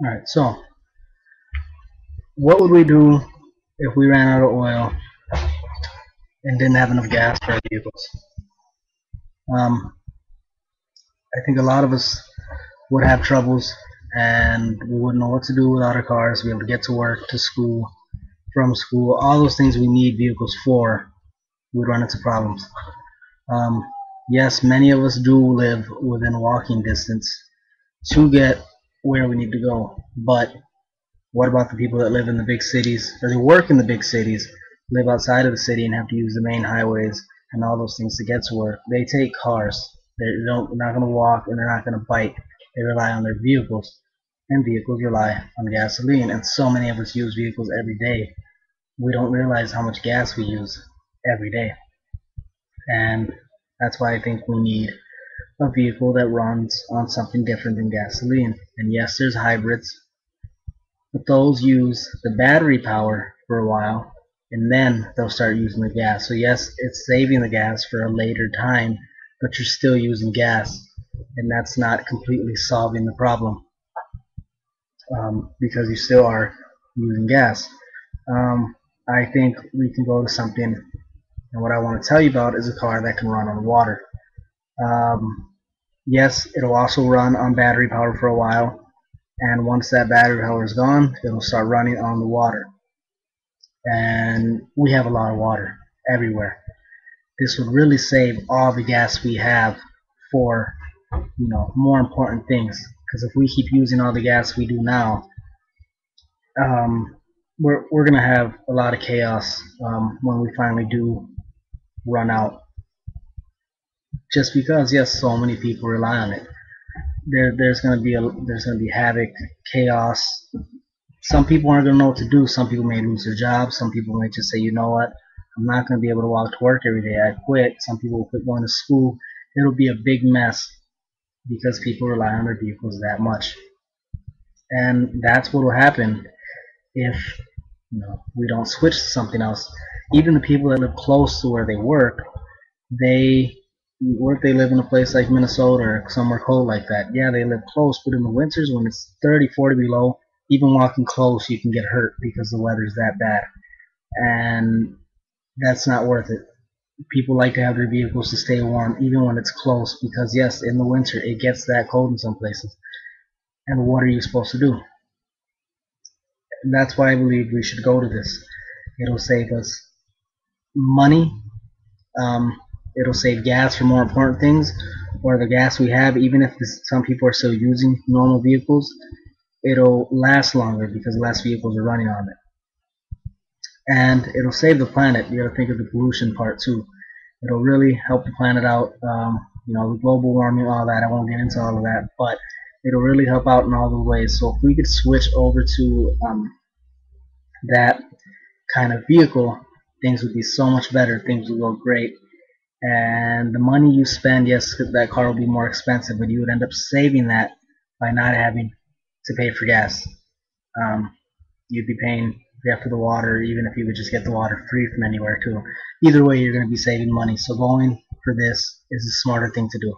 Alright, so what would we do if we ran out of oil and didn't have enough gas for our vehicles? Um, I think a lot of us would have troubles and we wouldn't know what to do without our cars, be able to get to work, to school, from school, all those things we need vehicles for, we'd run into problems. Um, yes, many of us do live within walking distance to get where we need to go, but what about the people that live in the big cities, or they work in the big cities, live outside of the city and have to use the main highways and all those things to get to work? They take cars. They're not going to walk and they're not going to bike. They rely on their vehicles, and vehicles rely on gasoline. And so many of us use vehicles every day. We don't realize how much gas we use every day. And that's why I think we need a vehicle that runs on something different than gasoline. And yes, there's hybrids, but those use the battery power for a while and then they'll start using the gas. So yes, it's saving the gas for a later time, but you're still using gas, and that's not completely solving the problem, because you still are using gas. I think we can go to something, and what I want to tell you about is a car that can run on water. Um, yes, it'll also run on battery power for a while, and once that battery power is gone, it'll start running on the water. And we have a lot of water everywhere. This would really save all the gas we have for, more important things. Because if we keep using all the gas we do now, we're gonna have a lot of chaos when we finally do run out. Just because, yes, so many people rely on it. There's gonna be havoc, chaos. Some people aren't gonna know what to do. Some people may lose their jobs. Some people may just say, you know what, I'm not gonna be able to walk to work every day. I quit. Some people will quit going to school. It'll be a big mess because people rely on their vehicles that much. And that's what will happen if we don't switch to something else. Even the people that live close to where they work, they what if they live in a place like Minnesota or somewhere cold like that? Yeah, they live close, but in the winters when it's 30, 40 below, even walking close you can get hurt because the weather's that bad. And that's not worth it. People like to have their vehicles to stay warm even when it's close, because yes, in the winter it gets that cold in some places. And what are you supposed to do? And that's why I believe we should go to this. It'll save us money. Um, it'll save gas for more important things, or the gas we have, even if some people are still using normal vehicles, it'll last longer because less vehicles are running on it. And it'll save the planet. You got to think of the pollution part too. It'll really help the planet out. The global warming, all that. I won't get into all of that, but it'll really help out in all the ways. So if we could switch over to that kind of vehicle, things would be so much better. Things would go great. And the money you spend, yes, that car will be more expensive, but you would end up saving that by not having to pay for gas. You'd be paying for the water, even if you would just get the water free from anywhere too. Either way, you're going to be saving money. So going for this is a smarter thing to do.